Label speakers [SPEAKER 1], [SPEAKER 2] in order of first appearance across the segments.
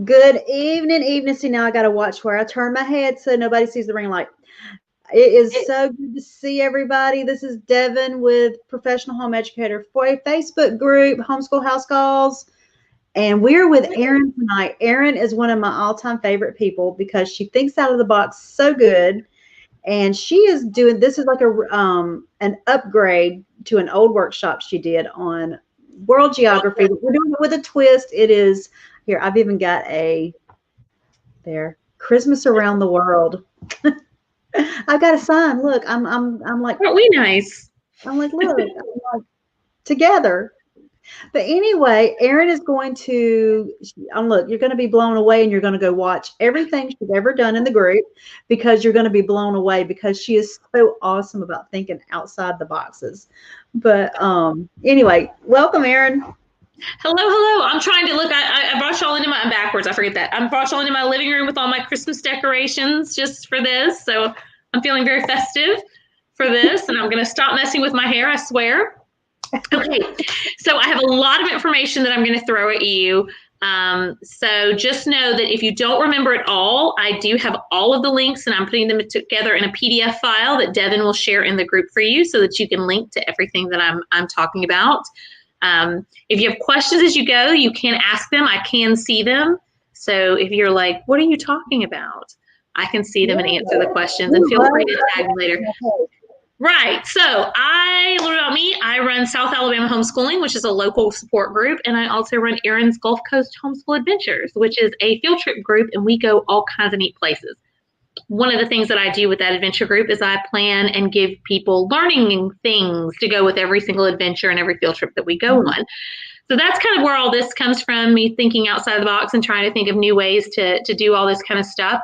[SPEAKER 1] Good evening. See, now I got to watch where I turn my head so nobody sees the ring light. It is so good to see everybody. This is Devin with Professional Home Educator for a Facebook group, Homeschool House Calls. And we're with Erin tonight. Erin is one of my all-time favorite people because she thinks out of the box so good. And she is doing this is like an upgrade to an old workshop she did on world geography. We're doing it with a twist. It is here. I've even got a there Christmas around the world. I've got a sign. Look, I'm like,
[SPEAKER 2] aren't we nice?
[SPEAKER 1] I'm like, look, I'm like, together. But anyway, Erin is going to, look, you're going to be blown away and you're going to go watch everything she's ever done in the group because you're going to be blown away because she is so awesome about thinking outside the boxes. But anyway, welcome, Erin.
[SPEAKER 2] Hello. I'm trying to look. I brought y'all into my, I'm backwards. I forget that. I brought y'all into my living room with all my Christmas decorations just for this. So I'm feeling very festive for this. And I'm going to stop messing with my hair, I swear. Okay. So I have a lot of information that I'm going to throw at you. So just know that if you don't remember it all, I do have all of the links and I'm putting them together in a PDF file that Devin will share in the group for you so that you can link to everything that I'm talking about. If you have questions as you go, you can ask them. I can see them. So if you're like, what are you talking about? I can see them and answer the questions and feel free to tag me later. Right. So a little about me, I run South Alabama Homeschooling, which is a local support group. And I also run Erin's Gulf Coast Homeschool Adventures, which is a field trip group. And we go all kinds of neat places. One of the things that I do with that adventure group is I plan and give people learning things to go with every single adventure and every field trip that we go on. So that's kind of where all this comes from, me thinking outside the box and trying to think of new ways to do all this kind of stuff.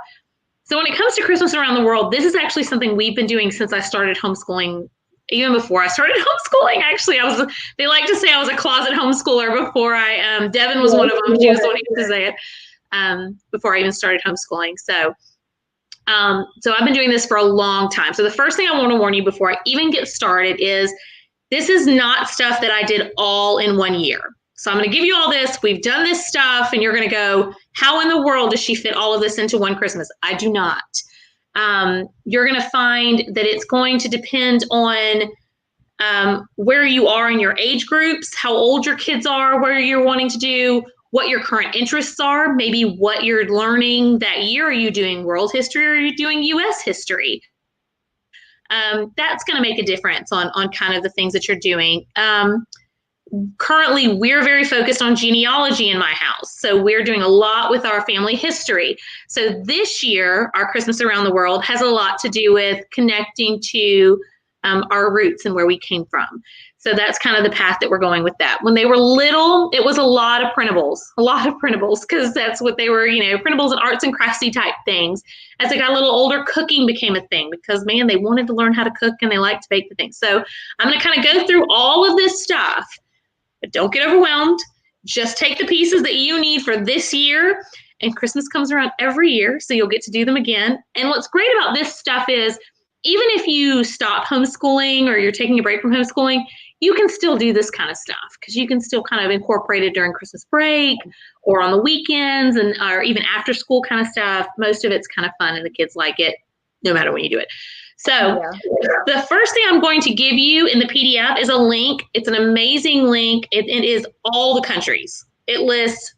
[SPEAKER 2] So when it comes to Christmas around the world, this is actually something we've been doing since I started homeschooling. Even before I started homeschooling, actually, they like to say I was a closet homeschooler before Devin was one of them. She was the one who used to say it before I even started homeschooling. So I've been doing this for a long time. So the first thing I want to warn you before I even get started is this is not stuff that I did all in 1 year. So I'm going to give you all this. We've done this stuff and you're going to go, how in the world does she fit all of this into one Christmas? I do not. You're going to find that it's going to depend on where you are in your age groups, how old your kids are, where you're wanting to do, what your current interests are, maybe what you're learning that year. Are you doing world history or are you doing U.S. history? That's going to make a difference on kind of the things that you're doing. Currently, we're very focused on genealogy in my house. So we're doing a lot with our family history. So this year, our Christmas Around the World has a lot to do with connecting to our roots and where we came from. So that's kind of the path that we're going with that. When they were little, it was a lot of printables, because that's what they were, printables and arts and craftsy type things. As they got a little older, cooking became a thing because, man, they wanted to learn how to cook and they liked to bake the things. So I'm going to kind of go through all of this stuff, but don't get overwhelmed. Just take the pieces that you need for this year. And Christmas comes around every year, so you'll get to do them again. And what's great about this stuff is even if you stop homeschooling or you're taking a break from homeschooling, you can still do this kind of stuff because you can still kind of incorporate it during Christmas break or on the weekends or even after school kind of stuff. Most of it's kind of fun and the kids like it no matter when you do it. So the first thing I'm going to give you in the PDF is a link. It's an amazing link. It is all the countries. It lists,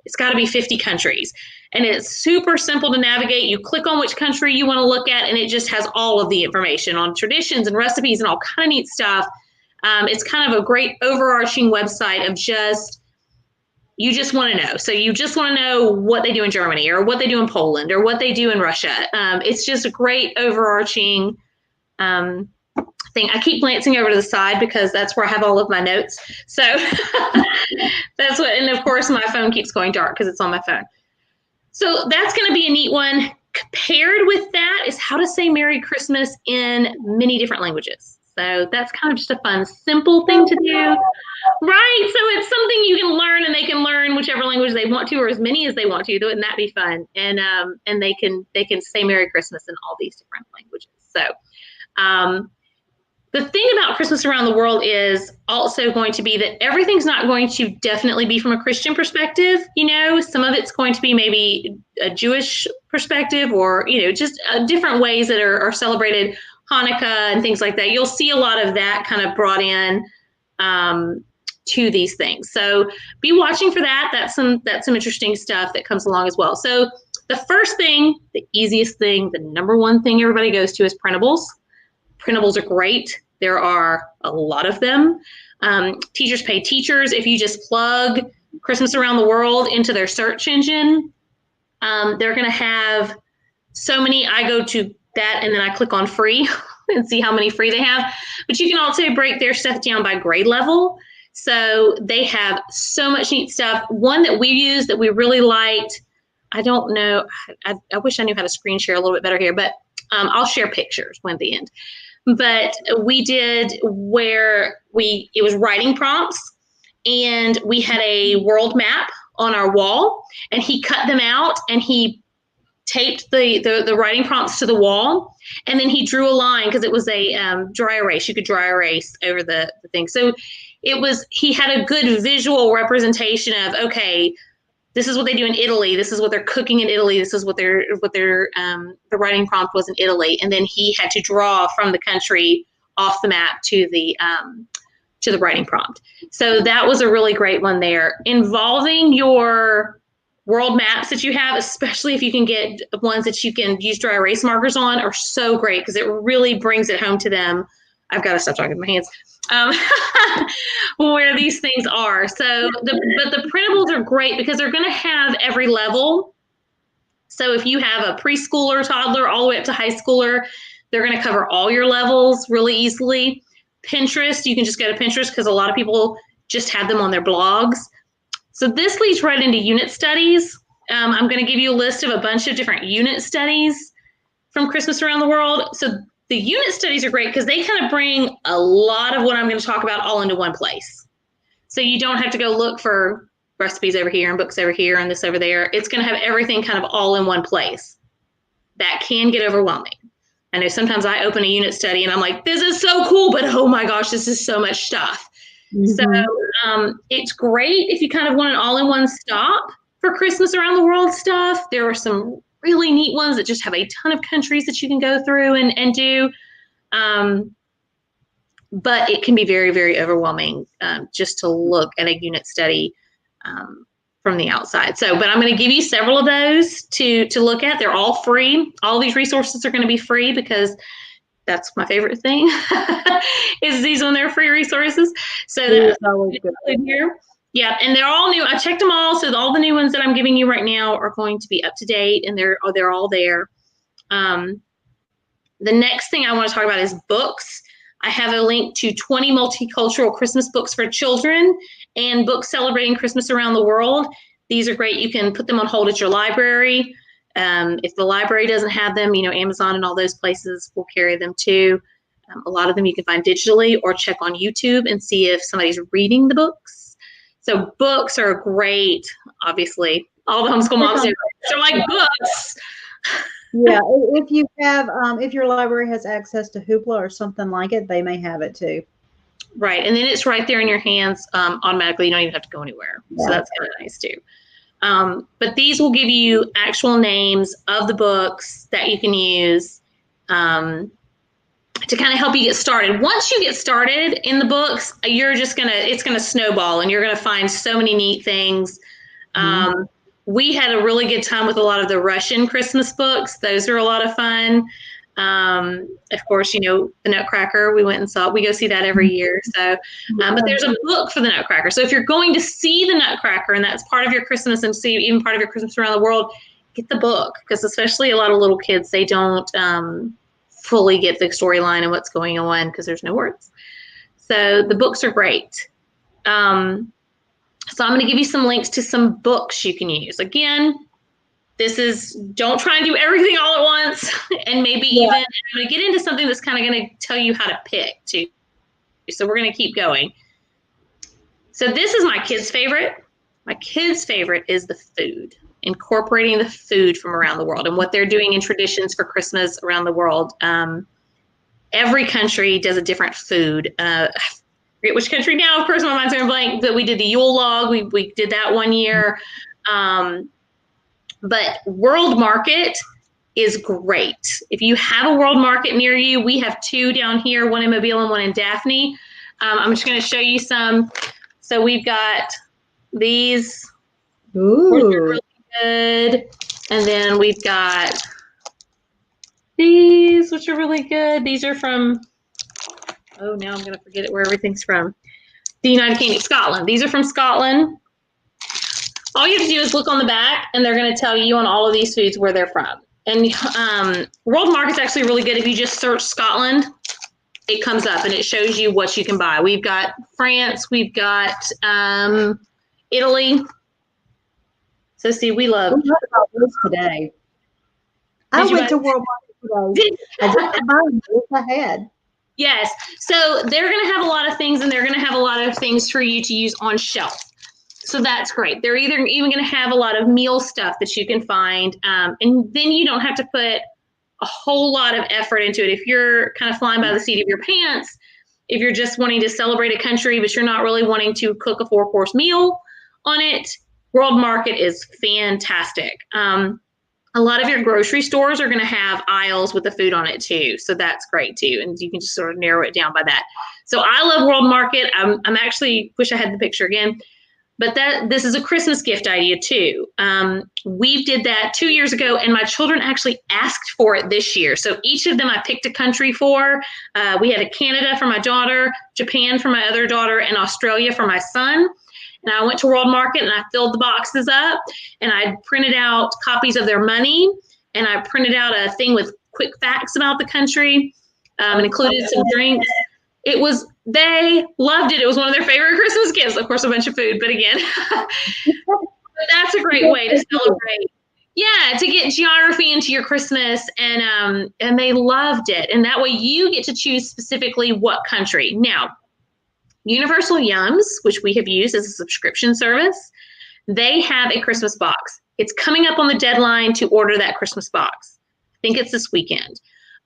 [SPEAKER 2] it's got to be 50 countries. And it's super simple to navigate. You click on which country you want to look at, and it just has all of the information on traditions and recipes and all kind of neat stuff. It's kind of a great overarching website of you just want to know. So you just want to know what they do in Germany or what they do in Poland or what they do in Russia. It's just a great overarching thing. I keep glancing over to the side because that's where I have all of my notes. So that's what, and of course my phone keeps going dark because it's on my phone. So that's going to be a neat one. Paired with that is how to say Merry Christmas in many different languages. So that's kind of just a fun, simple thing to do. Right. So it's something you can learn and they can learn whichever language they want to, or as many as they want to. Wouldn't that be fun? And they can say Merry Christmas in all these different languages. So The thing about Christmas around the world is also going to be that everything's not going to definitely be from a Christian perspective. Some of it's going to be maybe a Jewish perspective, or, just different ways that are celebrated, Hanukkah and things like that. You'll see a lot of that kind of brought in to these things. So be watching for that. That's some interesting stuff that comes along as well. So the first thing, the easiest thing, the number one thing everybody goes to is printables. Printables are great. There are a lot of them. Teachers Pay Teachers. If you just plug Christmas Around the World into their search engine, they're going to have so many. I go to that and then I click on free and see how many free they have. But you can also break their stuff down by grade level. So they have so much neat stuff. One that we use that we really liked, I don't know, I wish I knew how to screen share a little bit better here, but I'll share pictures when at the end. But we did where it was writing prompts, and we had a world map on our wall, and he cut them out and he taped the writing prompts to the wall, and then he drew a line because it was a dry erase. You could dry erase over the thing. So he had a good visual representation of, okay, this is what they do in Italy. This is what they're cooking in Italy. This is what the writing prompt was in Italy. And then he had to draw from the country off the map to the writing prompt. So that was a really great one there. Involving your world maps that you have, especially if you can get ones that you can use dry erase markers on, are so great because it really brings it home to them. I've got to stop talking with my hands. Where these things are. But the printables are great because they're going to have every level. So if you have a preschooler, toddler, all the way up to high schooler, they're going to cover all your levels really easily. Pinterest, you can just go to Pinterest because a lot of people just have them on their blogs. So this leads right into unit studies. I'm going to give you a list of a bunch of different unit studies from Christmas Around the World. So the unit studies are great because they kind of bring a lot of what I'm going to talk about all into one place. So you don't have to go look for recipes over here and books over here and this over there. It's going to have everything kind of all in one place. That can get overwhelming. I know sometimes I open a unit study and I'm like, this is so cool, but oh my gosh, this is so much stuff. Mm-hmm. So it's great if you kind of want an all-in-one stop for Christmas Around the World stuff. There are some really neat ones that just have a ton of countries that you can go through and do. But it can be very, very overwhelming just to look at a unit study from the outside. But I'm going to give you several of those to look at. They're all free. All these resources are going to be free because that's my favorite thing is these when they're free resources. So that's always good here. Yeah, and they're all new. I checked them all, so all the new ones that I'm giving you right now are going to be up to date, and they're all there. The next thing I want to talk about is books. I have a link to 20 multicultural Christmas books for children and books celebrating Christmas around the world. These are great. You can put them on hold at your library. If the library doesn't have them, Amazon and all those places will carry them too. A lot of them you can find digitally or check on YouTube and see if somebody's reading the books. So books are great, obviously. All the homeschool moms do. They're like books.
[SPEAKER 1] Yeah, if you have, if your library has access to Hoopla or something like it, they may have it too.
[SPEAKER 2] Right, and then it's right there in your hands automatically. You don't even have to go anywhere. Yeah. So that's kind of nice too. But these will give you actual names of the books that you can use to kind of help you get started. Once you get started in the books, it's gonna snowball, and you're gonna find so many neat things. Mm-hmm. We had a really good time with a lot of the Russian Christmas books. Those are a lot of fun. Of course, the Nutcracker, we went and saw. We go see that every year. So, but there's a book for the Nutcracker. So if you're going to see the Nutcracker and that's part of your Christmas and see even part of your Christmas Around the World, get the book, because especially a lot of little kids, they don't fully get the storyline and what's going on because there's no words. So the books are great. So I'm going to give you some links to some books you can use. Again, don't try and do everything all at once. And maybe even I'm going to get into something that's kind of going to tell you how to pick too. So we're going to keep going. So this is my kids' favorite. My kids' favorite is the food, incorporating the food from around the world and what they're doing in traditions for Christmas around the world. every country does a different food. I forget which country now, of course, my mind's going blank, but we did the Yule log. We did that one year. But World Market is great. If you have a World Market near you, we have 2 down here, one in Mobile and one in Daphne. I'm just going to show you some. So we've got these.
[SPEAKER 1] Ooh.
[SPEAKER 2] Which are really good. And then we've got these, which are really good. These are from, oh, now I'm going to forget it where everything's from. The United Kingdom, Scotland. These are from Scotland. All you have to do is look on the back, and they're going to tell you on all of these foods where they're from. And World Market's actually really good. If you just search Scotland, it comes up, and it shows you what you can buy. We've got France. We've got Italy. So see, we love.
[SPEAKER 1] We heard about this today. I went to World Market today. I just buying this ahead.
[SPEAKER 2] Yes. So they're going to have a lot of things, and they're going to have a lot of things for you to use on shelf. So that's great. They're even going to have a lot of meal stuff that you can find. And then you don't have to put a whole lot of effort into it. If you're kind of flying by the seat of your pants, if you're just wanting to celebrate a country, but you're not really wanting to cook a 4-course meal on it, World Market is fantastic. A lot of your grocery stores are going to have aisles with the food on it too. So that's great too. And you can just sort of narrow it down by that. So I love World Market. I'm actually wish I had the picture again, but this is a Christmas gift idea too. We did that 2 years ago, and my children actually asked for it this year. So each of them I picked a country for. We had a Canada for my daughter, Japan for my other daughter, and Australia for my son. And I went to World Market, and I filled the boxes up, and I printed out copies of their money, and I printed out a thing with quick facts about the country, and included some drinks. They loved it. It was one of their favorite Christmas gifts. Of course, a bunch of food, but again, that's a great way to celebrate. Yeah, to get geography into your Christmas, and they loved it. And that way you get to choose specifically what country. Now, Universal Yums, which we have used as a subscription service, they have a Christmas box. It's coming up on the deadline to order that Christmas box. I think it's this weekend.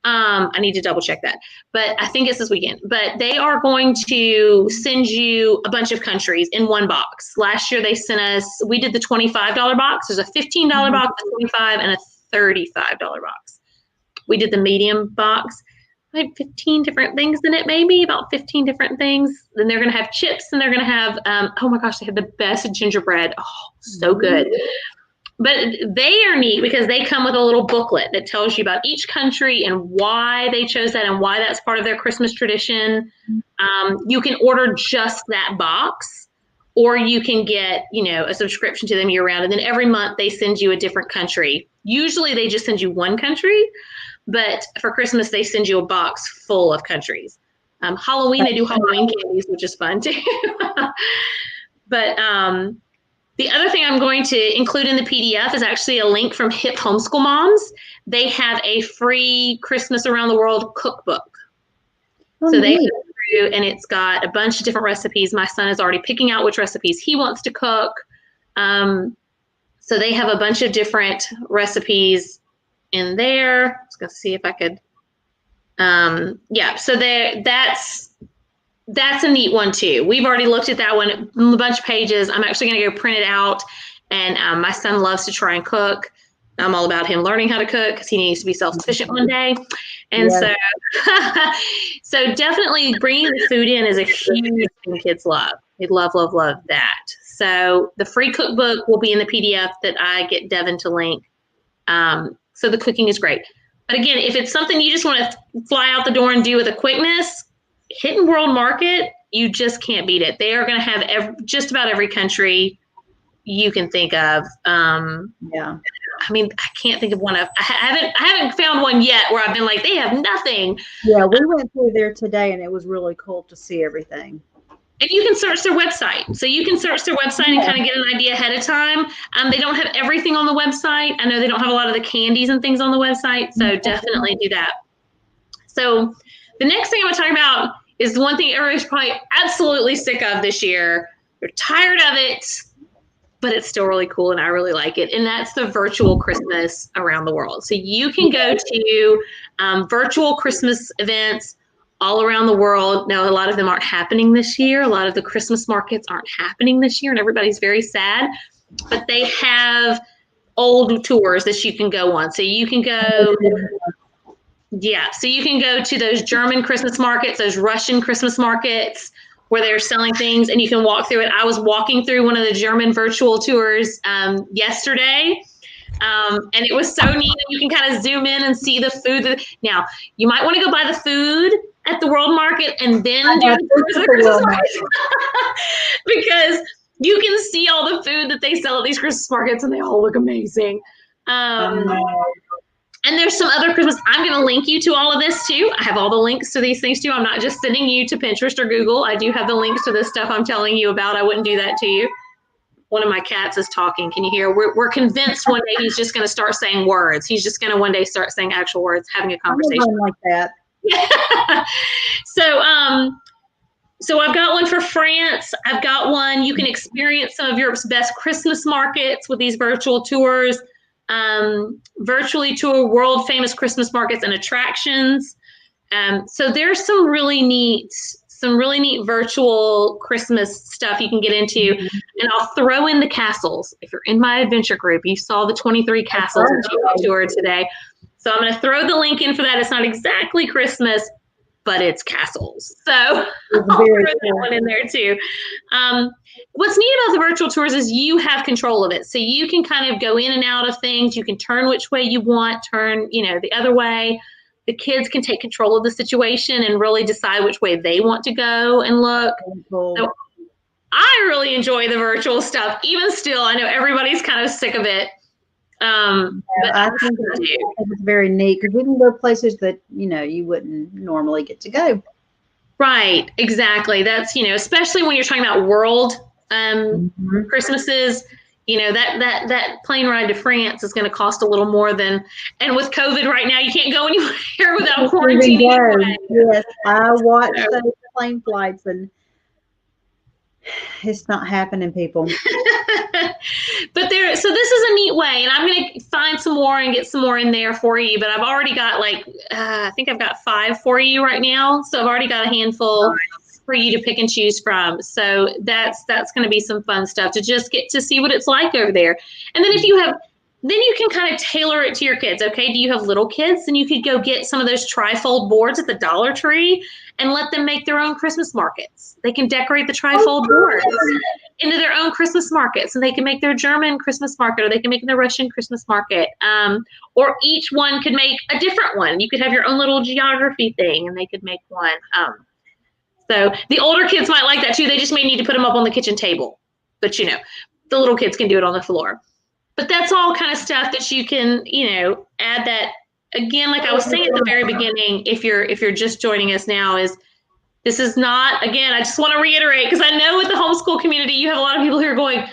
[SPEAKER 2] I need to double check that, but I think it's this weekend. But they are going to send you a bunch of countries in one box. Last year they sent us, we did the $25 box. There's a $15 box, a $25, and a $35 box. We did the medium box. Like 15 different things in it, maybe about 15 different things. Then they're going to have chips, and they're going to have, oh my gosh, they had the best gingerbread. Oh, so good. But they are neat because they come with a little booklet that tells you about each country and why they chose that and why that's part of their Christmas tradition. You can order just that box, or you can get, a subscription to them year round. And then every month they send you a different country. Usually they just send you one country, but for Christmas they send you a box full of countries. Halloween, they do Halloween candies, which is fun too. But the other thing I'm going to include in the PDF is actually a link from Hip Homeschool Moms. They have a free Christmas Around the World cookbook. So they go through, and it's got a bunch of different recipes. My son is already picking out which recipes he wants to cook. So they have a bunch of different recipes in there. I was going to see if I could. So that's a neat one too. We've already looked at that one, a bunch of pages. I'm actually going to go print it out. And my son loves to try and cook. I'm all about him learning how to cook because he needs to be self-sufficient one day. And so definitely bringing the food in is a huge thing kids love. They love, love, love that. So the free cookbook will be in the PDF that I get Devin to link. So the cooking is great. But again, if it's something you just want to fly out the door and do with a quickness, hitting World Market, you just can't beat it. They are going to have just about every country you can think of. I mean, I can't think of one. I haven't found one yet where I've been like, they have nothing.
[SPEAKER 1] Yeah, we went through there today, and it was really cool to see everything.
[SPEAKER 2] And you can search their website. So you can search their website and kind of get an idea ahead of time. They don't have everything on the website. I know they don't have a lot of the candies and things on the website. So definitely do that. So the next thing I'm going to talk about is the one thing everybody's probably absolutely sick of this year. They're tired of it, but it's still really cool, and I really like it. And that's the virtual Christmas around the world. So you can go to virtual Christmas events all around the world. Now, a lot of them aren't happening this year. A lot of the Christmas markets aren't happening this year, and everybody's very sad. But they have old tours that you can go on. So you can go, so you can go to those German Christmas markets, those Russian Christmas markets where they're selling things, and you can walk through it. I was walking through one of the German virtual tours yesterday. And it was so neat. You can kind of zoom in and see the food. Now, you might want to go buy the food at the World Market and then do the tours of the Christmas markets because you can see all the food that they sell at these Christmas markets, and they all look amazing. And there's some other Christmas. I'm going to link you to all of this too. I have all the links to these things too. I'm not just sending you to Pinterest or Google. I do have the links to this stuff I'm telling you about. I wouldn't do that to you. One of my cats is talking. Can you hear? We're convinced one day he's just going to start saying words. He's just going to one day start saying actual words, having a conversation
[SPEAKER 1] like that.
[SPEAKER 2] So I've got one for France. I've got one. You can experience some of Europe's best Christmas markets with these virtual tours. Virtually tour world famous Christmas markets and attractions. So there's some really neat virtual Christmas stuff you can get into. And I'll throw in the castles. If you're in my adventure group, you saw the 23 castles tour today. So I'm going to throw the link in for that. It's not exactly Christmas, but it's castles. So I'll throw that one in there too. What's neat about the virtual tours is you have control of it. So you can kind of go in and out of things. You can turn which way you want, turn, the other way. The kids can take control of the situation and really decide which way they want to go and look. Cool. So I really enjoy the virtual stuff. Even still, I know everybody's kind of sick of it. But
[SPEAKER 1] I think it's very neat because we can go places that, you wouldn't normally get to go.
[SPEAKER 2] Right, exactly. That's, especially when you're talking about world Christmases, that plane ride to France is going to cost a little more than, and with COVID right now, you can't go anywhere without quarantine. Anyway.
[SPEAKER 1] Yes, I watched those plane flights and it's not happening, people.
[SPEAKER 2] So this is a neat way, and I'm going to find some more and get some more in there for you, but I've already got I think I've got 5 for you right now. So I've already got a handful for you to pick and choose from. So that's going to be some fun stuff to just get to see what it's like over there. And then then you can kind of tailor it to your kids. Okay. Do you have little kids? Then you could go get some of those trifold boards at the Dollar Tree and let them make their own Christmas markets. They can decorate the trifold boards into their own Christmas markets, and they can make their German Christmas market, or they can make their Russian Christmas market. Or each one could make a different one. You could have your own little geography thing, and they could make one. So the older kids might like that too. They just may need to put them up on the kitchen table, but the little kids can do it on the floor. But that's all kind of stuff that you can, add that. Again, like I was saying at the very beginning, if you're just joining us now, this is not, again, I just want to reiterate, because I know with the homeschool community, you have a lot of people who are going,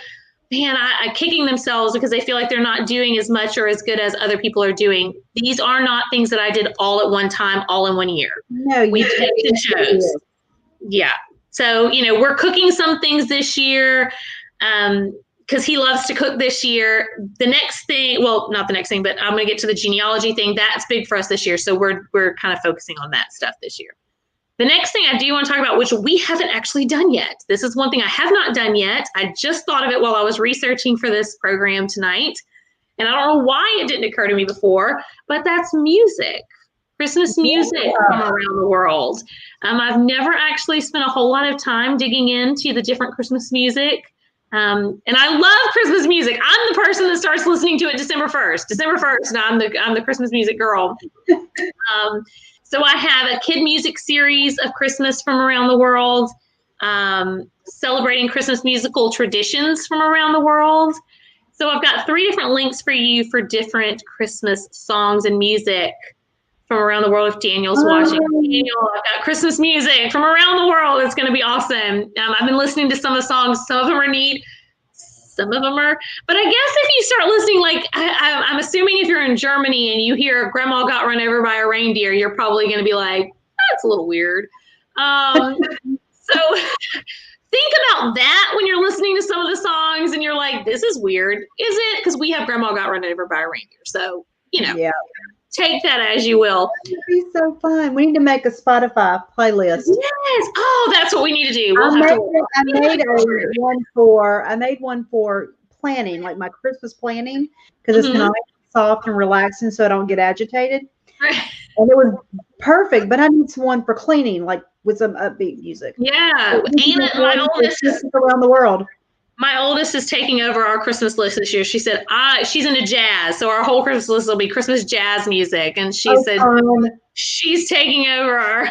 [SPEAKER 2] man, I kicking themselves because they feel like they're not doing as much or as good as other people are doing. These are not things that I did all at one time, all in one year. No, we picked and chose. Yeah. So, we're cooking some things this year. Because he loves to cook this year. The next thing, well, not the next thing, but I'm going to get to the genealogy thing. That's big for us this year. So we're kind of focusing on that stuff this year. The next thing I do want to talk about, which we haven't actually done yet. This is one thing I have not done yet. I just thought of it while I was researching for this program tonight. And I don't know why it didn't occur to me before, but that's music. Christmas music from around the world. I've never actually spent a whole lot of time digging into the different Christmas music. And I love Christmas music. I'm the person that starts listening to it December 1st. And I'm the Christmas music girl. So I have a kid music series of Christmas from around the world, celebrating Christmas musical traditions from around the world. So I've got 3 different links for you for different Christmas songs and music from around the world. If Daniel's watching, Daniel, I've got Christmas music from around the world. It's going to be awesome. I've been listening to some of the songs. Some of them are neat. Some of them are, but I guess if you start listening, I'm assuming if you're in Germany and you hear Grandma got run over by a reindeer, you're probably going to be like, that's a little weird. So think about that when you're listening to some of the songs and you're like, this is weird. Is it? Because we have Grandma got run over by a reindeer. So,
[SPEAKER 1] Yeah.
[SPEAKER 2] take that as you will.
[SPEAKER 1] That would be so fun. We need to make a Spotify playlist.
[SPEAKER 2] Yes. Oh, that's what we need to do. We'll
[SPEAKER 1] I
[SPEAKER 2] have
[SPEAKER 1] made
[SPEAKER 2] to.
[SPEAKER 1] one for planning, like my Christmas planning, because it's kind
[SPEAKER 2] Mhm.
[SPEAKER 1] of like soft and relaxing, so I don't get agitated.
[SPEAKER 2] Right.
[SPEAKER 1] And it was perfect, but I need one for cleaning, like with some upbeat music.
[SPEAKER 2] Yeah.
[SPEAKER 1] This is
[SPEAKER 2] Anna, my
[SPEAKER 1] important for
[SPEAKER 2] oldest is
[SPEAKER 1] Christmas around the world.
[SPEAKER 2] My oldest is taking over our Christmas list this year. She said, she's into jazz. So our whole Christmas list will be Christmas jazz music. And she
[SPEAKER 1] Oh,
[SPEAKER 2] said she's taking over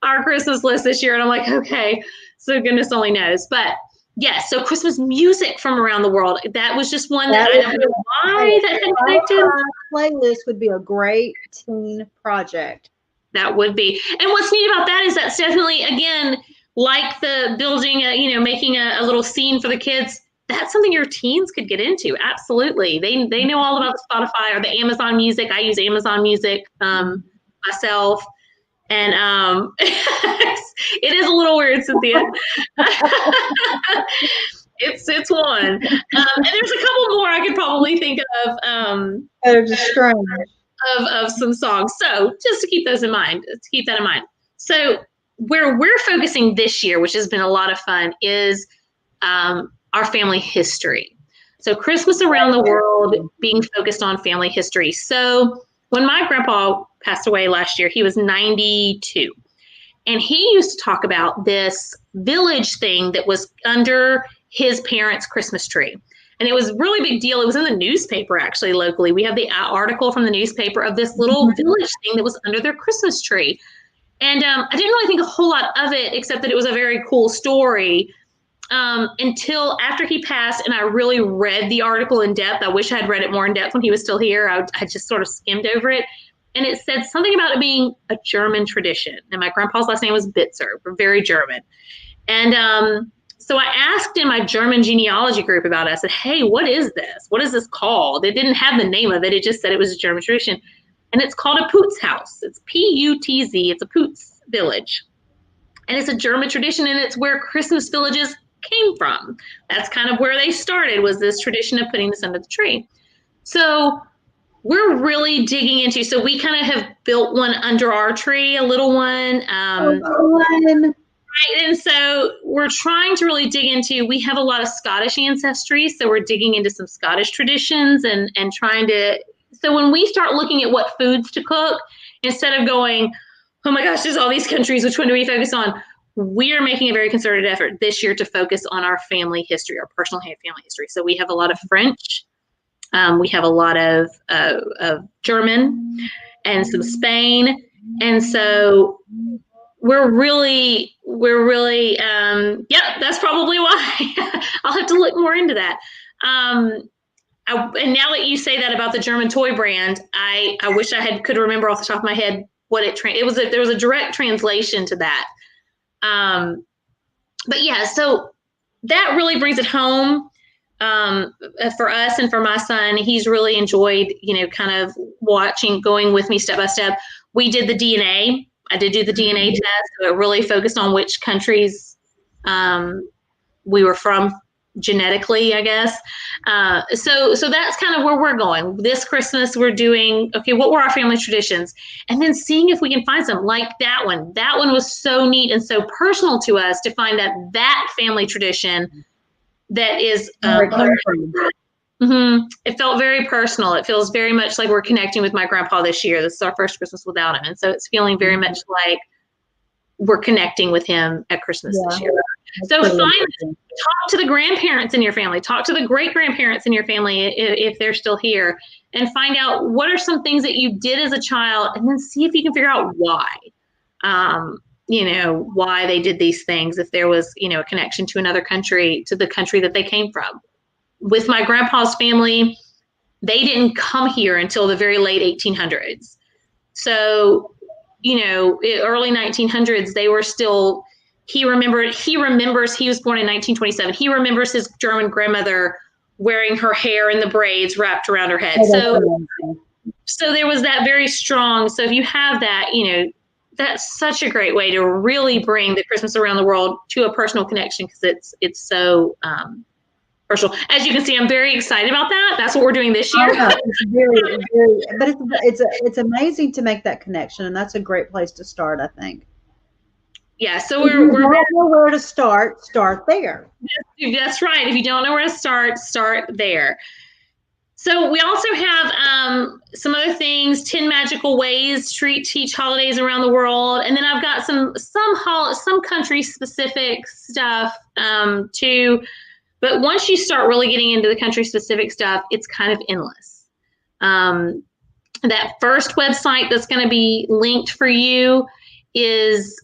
[SPEAKER 2] our Christmas list this year. And I'm like, okay, so goodness only knows. But yes, so Christmas music from around the world. That was just one that I don't know why that had connected.
[SPEAKER 1] Playlist would be a great teen project.
[SPEAKER 2] That would be. And what's neat about that is that's definitely, again, like the building, making a little scene for the kids. That's something your teens could get into. Absolutely. They know all about the Spotify or the Amazon Music. I use Amazon Music myself. And it is a little weird, Cynthia. It's one. And there's a couple more I could probably think of.
[SPEAKER 1] They're just strange.
[SPEAKER 2] Of some songs. So just to keep that in mind. So where we're focusing this year, which has been a lot of fun, is our family history. So Christmas around the world being focused on family history. So when my grandpa passed away last year, he was 92. And he used to talk about this village thing that was under his parents' Christmas tree. And it was a really big deal. It was in the newspaper, actually, locally. We have the article from the newspaper of this little village thing that was under their Christmas tree. And I didn't really think a whole lot of it, except that it was a very cool story until after he passed. And I really read the article in depth. I wish I had read it more in depth when he was still here. I just sort of skimmed over it. And it said something about it being a German tradition. And my grandpa's last name was Bitzer, very German. And so I asked in my German genealogy group about it. I said, hey, what is this? What is this called? It didn't have the name of it. It just said it was a German tradition. And it's called a Putz house. It's P-U-T-Z. It's a Putz village. And it's a German tradition, and it's where Christmas villages came from. That's kind of where they started, was this tradition of putting this under the tree. So we're really digging into, so we kind of have built one under our tree, a little one. Right, and so we're trying to really dig into, we have a lot of Scottish ancestry, so we're digging into some Scottish traditions and trying to, so when we start looking at what foods to cook, instead of going, oh my gosh, there's all these countries, which one do we focus on? We are making a very concerted effort this year to focus on our family history, our personal family history. So we have a lot of French, we have a lot of German and some Spain. And so we're really, that's probably why. I'll have to look more into that. And now that you say that about the German toy brand, I wish I could remember off the top of my head what there was a direct translation to that. But yeah, so that really brings it home for us and for my son. He's really enjoyed, kind of going with me step by step. We did the DNA. I did do the DNA test. So it really focused on which countries we were from genetically, I guess. So that's kind of where we're going. This Christmas, we're doing, okay, what were our family traditions? And then seeing if we can find some like that one. That one was so neat and so personal to us to find that family tradition that is, it felt very personal. It feels very much like we're connecting with my grandpa this year. This is our first Christmas without him. And so it's feeling very much like we're connecting with him at Christmas this year. So finally, talk to the grandparents in your family, talk to the great grandparents in your family if they're still here, and find out what are some things that you did as a child, and then see if you can figure out why. Why they did these things, if there was, a connection to another country, to the country that they came from. With my grandpa's family, they didn't come here until the very late 1800s. So, early 1900s, they were still, he remembers, he was born in 1927. He remembers his German grandmother wearing her hair in the braids wrapped around her head. So there was that very strong, so if you have that, that's such a great way to really bring the Christmas around the world to a personal connection, because it's so virtual. As you can see, I'm very excited about that. That's what we're doing this year.
[SPEAKER 1] It's very, very, but it's amazing to make that connection, and that's a great place to start, I think.
[SPEAKER 2] Yeah, so
[SPEAKER 1] If you
[SPEAKER 2] we're
[SPEAKER 1] don't know where to start there.
[SPEAKER 2] That's right. If you don't know where to start there. So we also have some other things, 10 magical ways to teach holidays around the world. And then I've got some country specific stuff too. But once you start really getting into the country specific stuff, it's kind of endless. That first website that's going to be linked for you is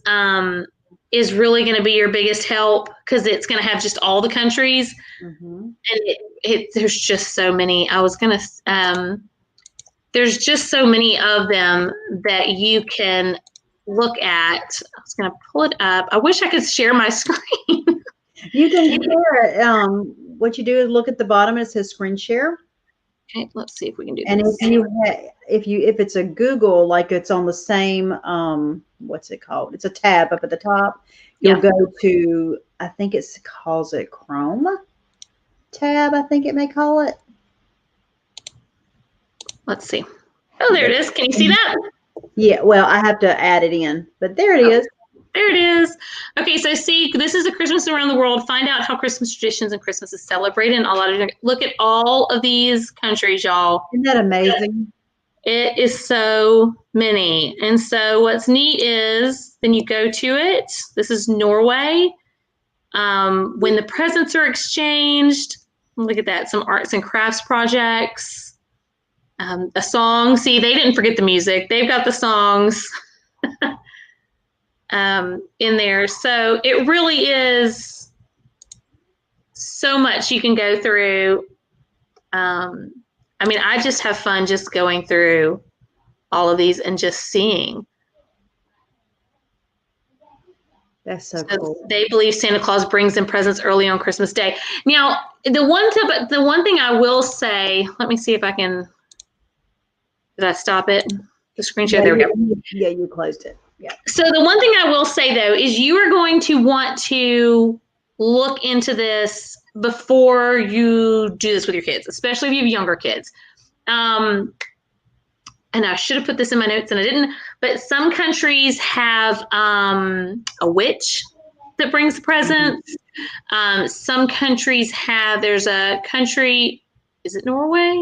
[SPEAKER 2] really going to be your biggest help, because it's going to have just all the countries. Mm-hmm. And there's just so many. There's just so many of them that you can look at. I was going to pull it up. I wish I could share my screen.
[SPEAKER 1] You can share it. What you do is look at the bottom. It says screen share.
[SPEAKER 2] Okay, let's see if we can do
[SPEAKER 1] and
[SPEAKER 2] this.
[SPEAKER 1] And if it's a Google, like it's on the same what's it called? It's a tab up at the top. You'll go to, I think it calls it Chrome tab. I think it may call it.
[SPEAKER 2] Let's see. Oh, there it is. Can you see that?
[SPEAKER 1] Yeah. Well, I have to add it in, but there it is.
[SPEAKER 2] There it is. Okay, so see, this is a Christmas around the world. Find out how Christmas traditions and Christmas is celebrated in a lot of. Look at all of these countries, y'all.
[SPEAKER 1] Isn't that amazing?
[SPEAKER 2] It is so many. And so what's neat is then you go to it. This is Norway. When the presents are exchanged, look at that. Some arts and crafts projects. A song. See, they didn't forget the music. They've got the songs. In there. So it really is so much you can go through. I mean, I just have fun just going through all of these and just seeing.
[SPEAKER 1] That's so cool.
[SPEAKER 2] They believe Santa Claus brings them presents early on Christmas Day. Now, the one thing I will say, let me see if I can, did I stop it? The screen share, there we go.
[SPEAKER 1] Yeah, you closed it. Yeah.
[SPEAKER 2] So the one thing I will say, though, is you are going to want to look into this before you do this with your kids, especially if you have younger kids. And I should have put this in my notes and I didn't, but some countries have a witch that brings presents. Mm-hmm. Some countries have, there's a country, is it Norway?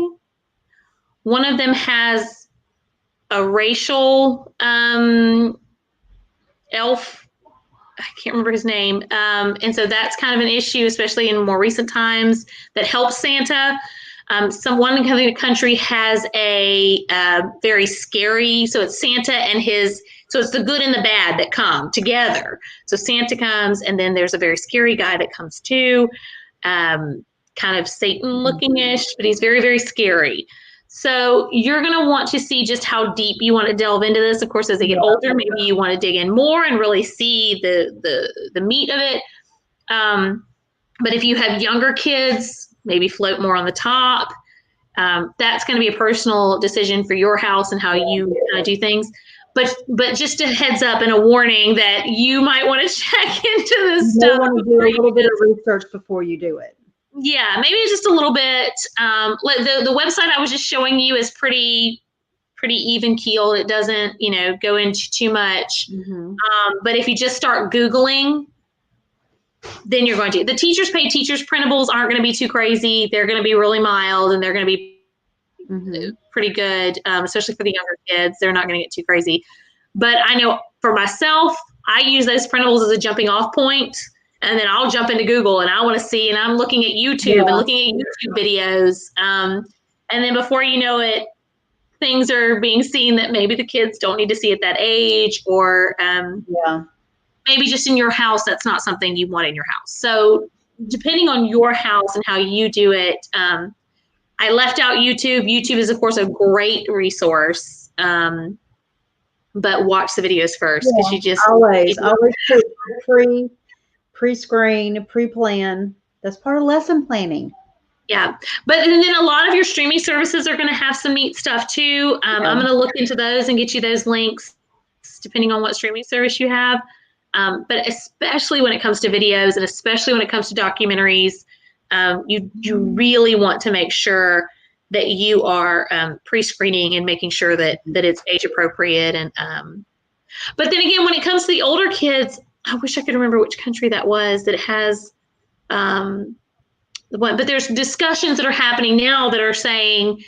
[SPEAKER 2] One of them has a racial elf, I can't remember his name. And so that's kind of an issue, especially in more recent times, that helps Santa. One country has a very scary, so it's Santa and so it's the good and the bad that come together. So Santa comes, and then there's a very scary guy that comes too, kind of Satan-looking-ish, but he's very, very scary. So you're going to want to see just how deep you want to delve into this. Of course, as they get older, maybe you want to dig in more and really see the meat of it. But if you have younger kids, maybe float more on the top. That's going to be a personal decision for your house and how you do things. But just a heads up and a warning that you might want to check into this stuff.
[SPEAKER 1] You want to do a little bit of research before you do it.
[SPEAKER 2] Yeah, maybe just a little bit. The website I was just showing you is pretty even keeled. It doesn't, go into too much. Mm-hmm. But if you just start Googling, then you're going to. The teachers pay teachers printables aren't going to be too crazy. They're going to be really mild, and they're going to be pretty good, especially for the younger kids. They're not going to get too crazy. But I know for myself, I use those printables as a jumping off point. And then I'll jump into Google and I want to see, and I'm looking at YouTube and looking at YouTube videos. And then before you know it, things are being seen that maybe the kids don't need to see at that age, or maybe just in your house, that's not something you want in your house. So depending on your house and how you do it, I left out YouTube. YouTube is, of course, a great resource. But watch the videos first, because you just
[SPEAKER 1] always pre-screen, pre-plan. That's part of lesson planning.
[SPEAKER 2] Yeah. But and then a lot of your streaming services are going to have some neat stuff too. I'm going to look into those and get you those links depending on what streaming service you have. But especially when it comes to videos, and especially when it comes to documentaries, you really want to make sure that you are pre-screening and making sure that it's age appropriate. And but then again, when it comes to the older kids, I wish I could remember which country that was that has the one. But there's discussions that are happening now that are saying,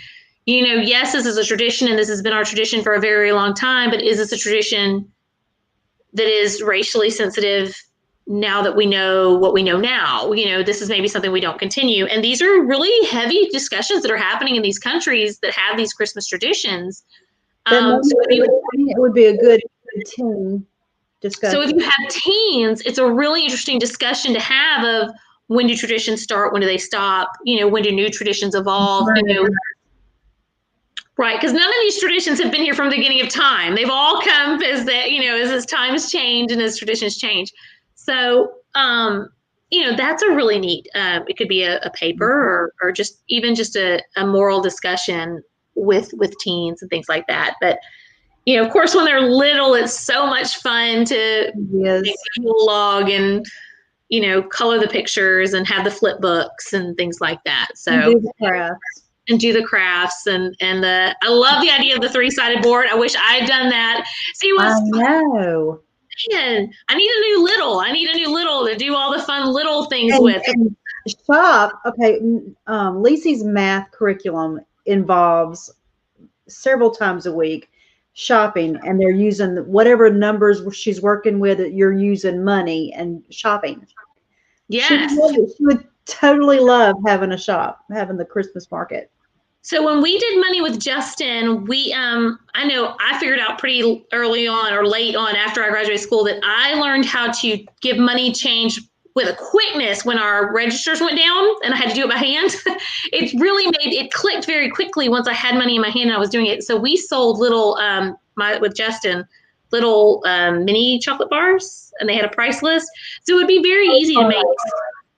[SPEAKER 2] yes, this is a tradition and this has been our tradition for a very long time, but is this a tradition that is racially sensitive now that we know what we know now? This is maybe something we don't continue. And these are really heavy discussions that are happening in these countries that have these Christmas traditions.
[SPEAKER 1] It would be a good teen discussion.
[SPEAKER 2] So if you have teens, it's a really interesting discussion to have of when do traditions start, when do they stop, when do new traditions evolve, Right, because none of these traditions have been here from the beginning of time. They've all come as as times change and as traditions change. So, that's a really neat. It could be a paper or just a moral discussion with teens and things like that. But of course, when they're little, it's so much fun to make a little log and color the pictures and have the flip books and things like that. So. And do the crafts and I love the idea of the 3-sided board. I wish I had done that. See,
[SPEAKER 1] I know.
[SPEAKER 2] Man, I need a new little to do all the fun little things with.
[SPEAKER 1] And shop. Okay, Lisi's math curriculum involves several times a week shopping, and they're using whatever numbers she's working with. You're using money and shopping.
[SPEAKER 2] Yes,
[SPEAKER 1] she would totally love having the Christmas market.
[SPEAKER 2] So when we did money with Justin, I know I figured out pretty early on or late on after I graduated school that I learned how to give money change with a quickness when our registers went down and I had to do it by hand. It clicked very quickly once I had money in my hand and I was doing it. So we sold little, with Justin, little mini chocolate bars, and they had a price list. So it would be very easy to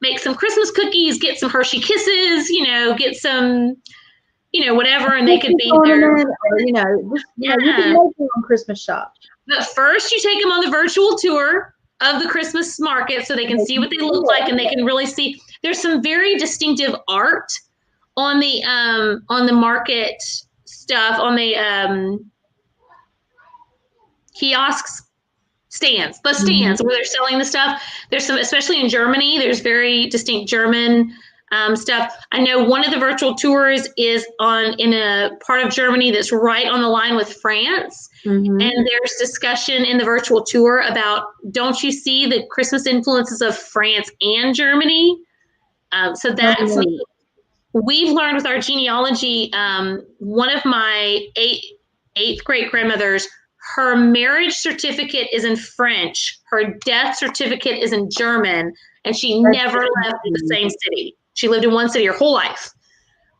[SPEAKER 2] make some Christmas cookies, get some Hershey Kisses, get some, whatever, and they could be there.
[SPEAKER 1] You can make your own Christmas shop.
[SPEAKER 2] But first, you take them on the virtual tour of the Christmas market so they can see what they look like, and they can really see. There's some very distinctive art on the market stuff, on the kiosks. Stands where they're selling the stuff. There's some, especially in Germany, there's very distinct German stuff. I know one of the virtual tours is in a part of Germany that's right on the line with France. And there's discussion in the virtual tour about, don't you see the Christmas influences of France and Germany? So that's neat. We've learned with our genealogy, one of my eighth great grandmothers, her marriage certificate is in French. Her death certificate is in German, and she never left the same city. She lived in one city her whole life,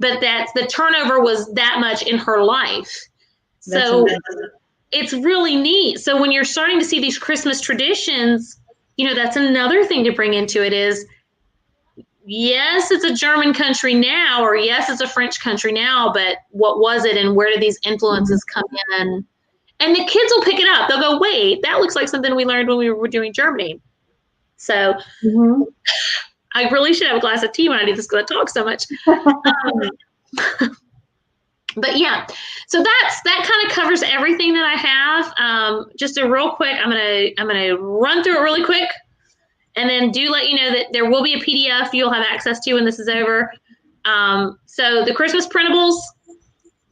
[SPEAKER 2] but the turnover was that much in her life. So it's really neat. So when you're starting to see these Christmas traditions, that's another thing to bring into it is, yes, it's a German country now, or yes, it's a French country now, but what was it and where did these influences come in? And the kids will pick it up. They'll go, wait, that looks like something we learned when we were doing Germany. So I really should have a glass of tea when I do this because I talk so much. But yeah, so that kind of covers everything that I have. Just a real quick, I'm gonna run through it really quick, and then do let you know that there will be a PDF you'll have access to when this is over. So the Christmas printables,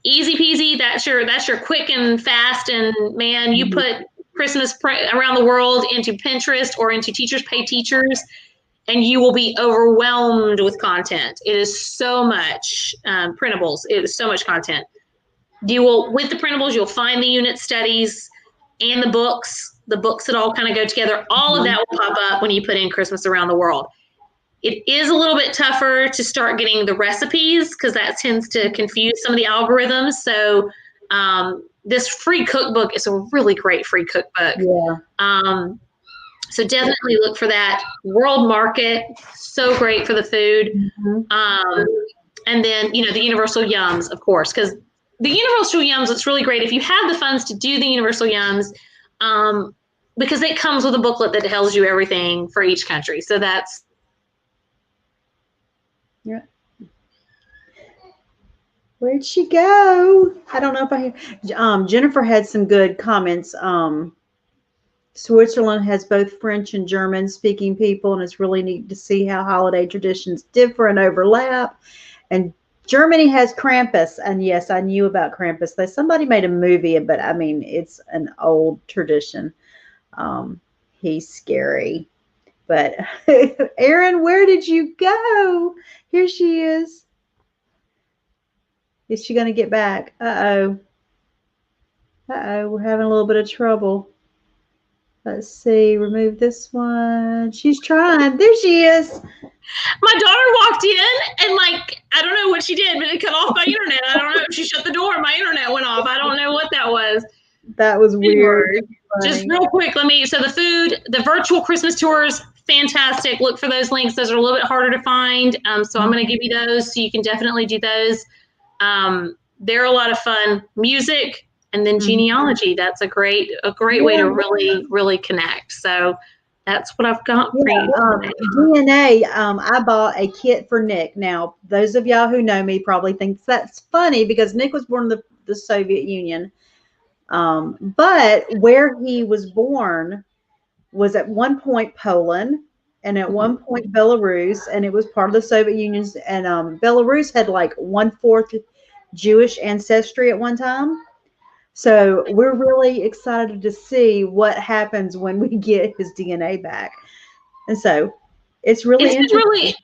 [SPEAKER 2] easy peasy. That's your quick and fast. And man, you put Christmas around the world into Pinterest or into Teachers Pay Teachers, and you will be overwhelmed with content. It is so much printables. It is so much content. With the printables, you'll find the unit studies and the books that all kind of go together. All of that will pop up when you put in Christmas around the world. It is a little bit tougher to start getting the recipes because that tends to confuse some of the algorithms. So this free cookbook is a really great free cookbook.
[SPEAKER 1] Yeah.
[SPEAKER 2] So definitely look for that. World Market, so great for the food. And then, the Universal Yums, of course, because the Universal Yums, it's really great if you have the funds to do the Universal Yums, because it comes with a booklet that tells you everything for each country. So that's
[SPEAKER 1] Where'd she go? I don't know if I hear. Jennifer had some good comments. Switzerland has both French and German speaking people, and it's really neat to see how holiday traditions differ and overlap. And Germany has Krampus, and yes, I knew about Krampus. Somebody made a movie, but I mean, it's an old tradition. He's scary. But Erin, where did you go? Here she is. Is she going to get back? Uh-oh. Uh-oh, we're having a little bit of trouble. Let's see, remove this one. She's trying. There she is.
[SPEAKER 2] My daughter walked in and I don't know what she did, but it cut off my internet. I don't know if she shut the door and my internet went off. I don't know what that was.
[SPEAKER 1] That was weird.
[SPEAKER 2] Just real quick, so the food, the virtual Christmas tours, fantastic. Look for those links. Those are a little bit harder to find. So I'm going to give you those so you can definitely do those. They're a lot of fun. Music and then genealogy. That's a great way to really connect. So that's what I've got for you.
[SPEAKER 1] DNA, I bought a kit for Nick. Now, those of y'all who know me probably think that's funny because Nick was born in the Soviet Union. But where he was born was at one point Poland and at one point Belarus, and it was part of the Soviet Union. And Belarus had like 1/4 Jewish ancestry at one time. So we're really excited to see what happens when we get his DNA back. And so it's really interesting.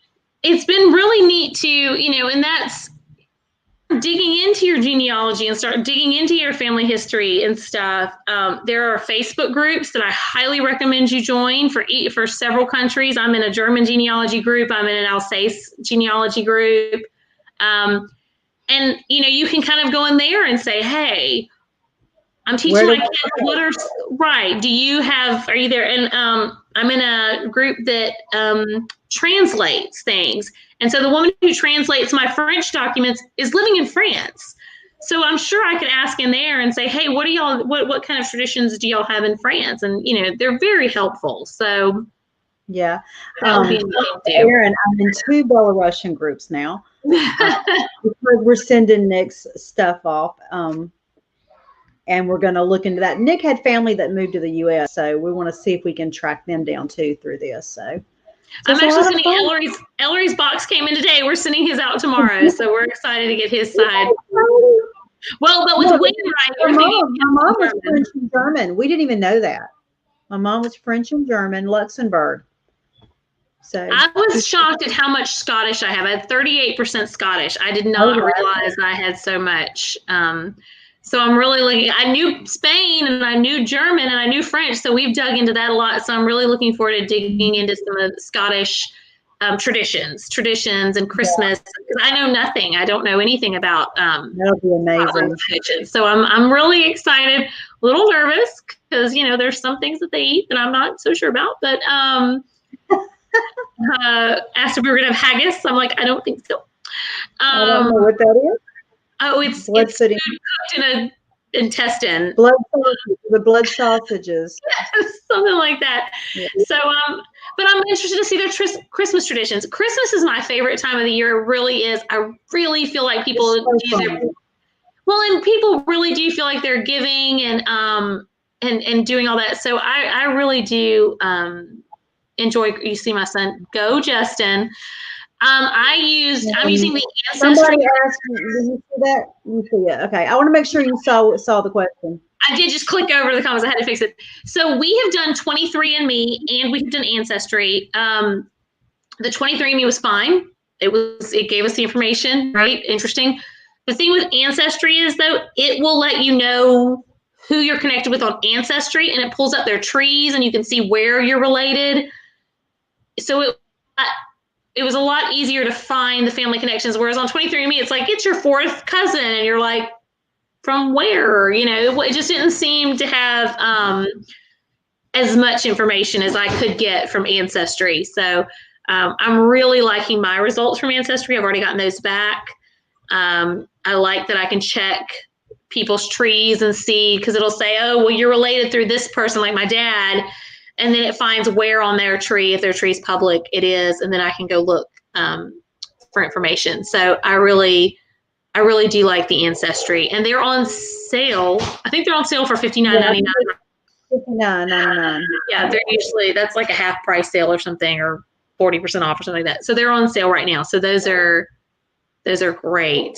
[SPEAKER 2] It's been really neat to, and that's digging into your genealogy and start digging into your family history and stuff. There are Facebook groups that I highly recommend you join for several countries. I'm in a German genealogy group. I'm in an Alsace genealogy group. And, you can kind of go in there and say, hey, I'm teaching my kids are you there? And I'm in a group that translates things. And so the woman who translates my French documents is living in France. So I'm sure I could ask in there and say, hey, what kind of traditions do y'all have in France? And, they're very helpful. So
[SPEAKER 1] yeah. Erin, I'm in 2 Belarusian groups now. We're sending Nick's stuff off. And we're going to look into that. Nick had family that moved to the U.S., so we want to see if we can track them down too through this. So
[SPEAKER 2] I'm actually sending Ellery's box came in today. We're sending his out tomorrow, so we're excited to get his side. Well, but with Wainwright,
[SPEAKER 1] my mom was French and German. We didn't even know that. My mom was French and German, Luxembourg. So
[SPEAKER 2] I was shocked at how much Scottish I have. I had 38% Scottish. I did not realize I had so much. So I'm really looking. I knew Spain and I knew German and I knew French, so we've dug into that a lot. So I'm really looking forward to digging into some of the Scottish traditions and Christmas. Because I know nothing. I don't know anything about.
[SPEAKER 1] That'll be amazing.
[SPEAKER 2] So I'm really excited. A little nervous because there's some things that they eat that I'm not so sure about. But asked if we were gonna have haggis. I'm like, I don't think so.
[SPEAKER 1] I don't know what that is.
[SPEAKER 2] Oh, it's food cooked in an intestine.
[SPEAKER 1] The blood sausages.
[SPEAKER 2] Yes, something like that. Yeah. So, but I'm interested to see their Christmas traditions. Christmas is my favorite time of the year. It really is. I really feel like people and people really do feel like they're giving and doing all that. So I really do enjoy. You see my son go, Justin. I'm using the Ancestry.
[SPEAKER 1] Somebody asked me, did you see that? You see it. Okay. I want to make sure you saw the question.
[SPEAKER 2] I did just click over the comments. I had to fix it. So we have done 23andMe and we've done Ancestry. The 23andMe was fine. It gave us the information, right? Interesting. The thing with Ancestry is though, it will let you know who you're connected with on Ancestry and it pulls up their trees and you can see where you're related. So it was a lot easier to find the family connections. Whereas on 23andMe, it's like, it's your 4th cousin. And you're like, from where? It just didn't seem to have as much information as I could get from Ancestry. So I'm really liking my results from Ancestry. I've already gotten those back. I like that I can check people's trees and see, because it'll say, oh, well, you're related through this person, like my dad. And then it finds where on their tree, if their tree is public, it is. And then I can go look for information. So I really I really do like the Ancestry, and they're on sale. I think they're on sale for $59.99.
[SPEAKER 1] $59.99.
[SPEAKER 2] Yeah, they're usually, that's like a half price sale or something, or 40% off or something like that. So they're on sale right now. So those are great.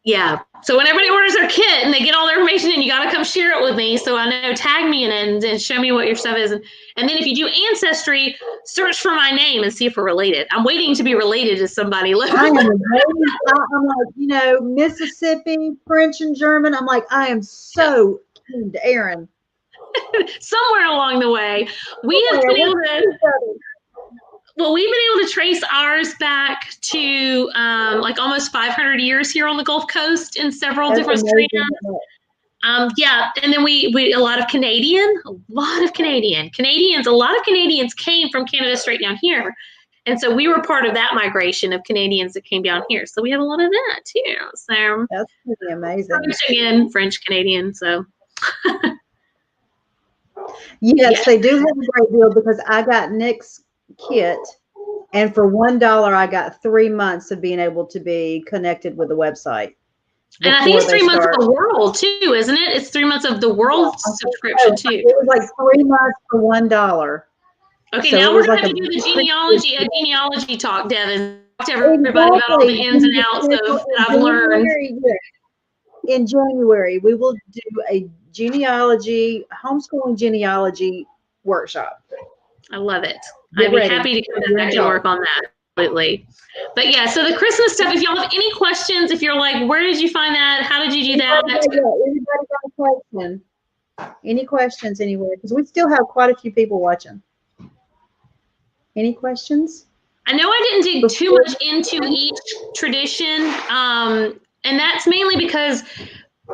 [SPEAKER 2] Yeah. So when everybody orders their kit and they get all their information in, you got to come share it with me. So I know, tag me in it and show me what your stuff is. And then if you do Ancestry, search for my name and see if we're related. I'm waiting to be related to somebody.
[SPEAKER 1] I'm like, Mississippi, French and German. I'm like, I am so keen to Erin.
[SPEAKER 2] Somewhere along the way, we've been able to trace ours back to like almost 500 years here on the Gulf Coast in several different strands. Yeah, and then we a lot of Canadians, a lot of Canadians came from Canada straight down here. And so we were part of that migration of Canadians that came down here. So we have a lot of that too. So
[SPEAKER 1] that's pretty
[SPEAKER 2] amazing. French Canadian. So
[SPEAKER 1] yes, they do have a great deal, because I got Nick's kit, and for $1 I got 3 months of being able to be connected with the website.
[SPEAKER 2] And I think it's 3 months of the world too, isn't it? It's 3 months of the world subscription too.
[SPEAKER 1] It was like 3 months for $1.
[SPEAKER 2] Okay, so now we're going to have to do the genealogy talk, Devin. Talk to everybody about all the ins and outs of that I've learned.
[SPEAKER 1] In January, we will do a homeschooling genealogy workshop.
[SPEAKER 2] I love it. I'd be happy to come back and work on that completely. But yeah, so the Christmas stuff, if y'all have any questions, if you're like, where did you find that? How did you do that?
[SPEAKER 1] Anybody got a question? Any questions anywhere? Because we still have quite a few people watching. Any questions?
[SPEAKER 2] I know I didn't dig too much into each tradition, and that's mainly because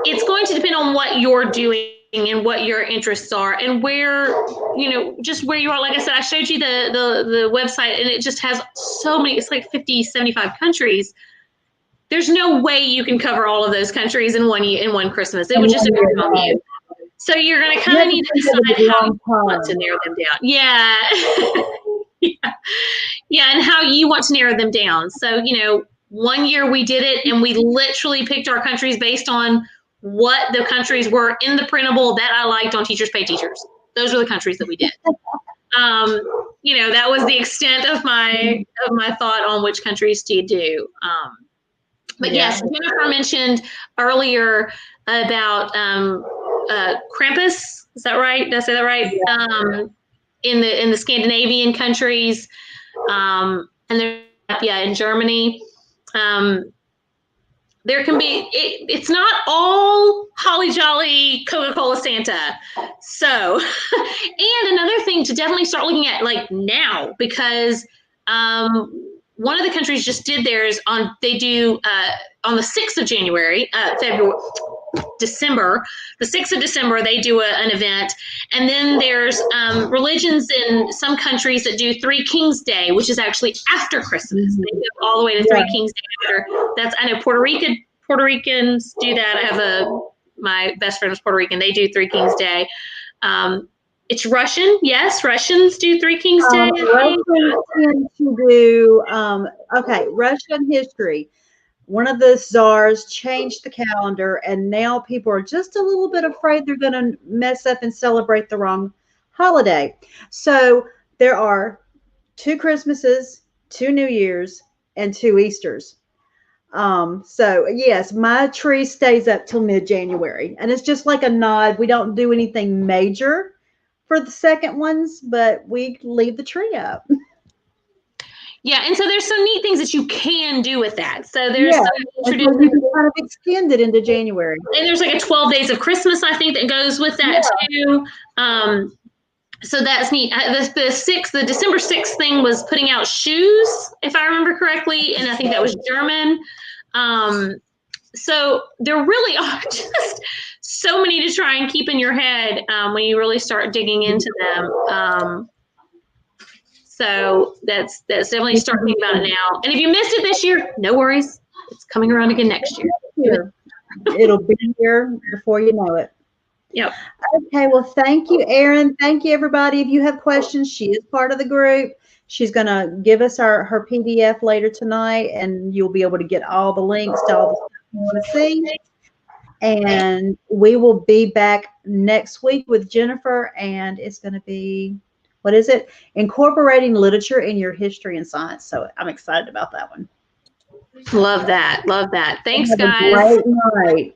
[SPEAKER 2] it's going to depend on what you're doing and what your interests are and where, just where you are. Like I said, I showed you the website, and it just has so many, it's like 50, 75 countries. There's no way you can cover all of those countries in one Christmas. It would just overwhelm you. So you're going to kind of need to decide how you want to narrow them down. Yeah. Yeah, and how you want to narrow them down. So, 1 year we did it, and we literally picked our countries based on what the countries were in the printable that I liked on Teachers Pay Teachers. Those were the countries that we did. That was the extent of my thought on which countries to do. But yes, Jennifer mentioned earlier about Krampus. Is that right? Did I say that right? Yeah. In the Scandinavian countries, and in Germany, there can be. It's not all holly jolly Coca-Cola Santa. So, and another thing to definitely start looking at now, because one of the countries just did theirs on. They do on the 6th of January, December, the 6th of December, they do an event. And then there's religions in some countries that do Three Kings Day, which is actually after Christmas. They go all the way to Three Kings Day after. I know Puerto Ricans do that. I have my best friend is Puerto Rican. They do Three Kings Day. It's Russian. Yes, Russians do Three Kings Day.
[SPEAKER 1] Russians tend to do, Russian history. One of the czars changed the calendar, and now people are just a little bit afraid they're going to mess up and celebrate the wrong holiday. So there are 2 Christmases, 2 New Year's, and 2 Easters. So yes, my tree stays up till mid-January, and it's just like a nod. We don't do anything major for the second ones, but we leave the tree up.
[SPEAKER 2] Yeah, and so there's some neat things that you can do with that. So there's some traditions.
[SPEAKER 1] You can kind of extend it into January.
[SPEAKER 2] And there's like a 12 days of Christmas, I think, that goes with that too. So that's neat. The December 6th thing was putting out shoes, if I remember correctly, and I think that was German. So there really are just so many to try and keep in your head when you really start digging into them. So that's definitely start thinking about it now. And if you missed it this year, no worries. It's coming around again next year.
[SPEAKER 1] It'll be here before you know it.
[SPEAKER 2] Yep.
[SPEAKER 1] Okay. Well, thank you, Erin. Thank you, everybody. If you have questions, she is part of the group. She's going to give us her PDF later tonight, and you'll be able to get all the links to all the stuff you want to see. And we will be back next week with Jennifer, and it's going to be, what is it? Incorporating literature in your history and science. So I'm excited about that one.
[SPEAKER 2] Love that. Love that. Thanks,
[SPEAKER 1] Have a
[SPEAKER 2] guys.
[SPEAKER 1] great night.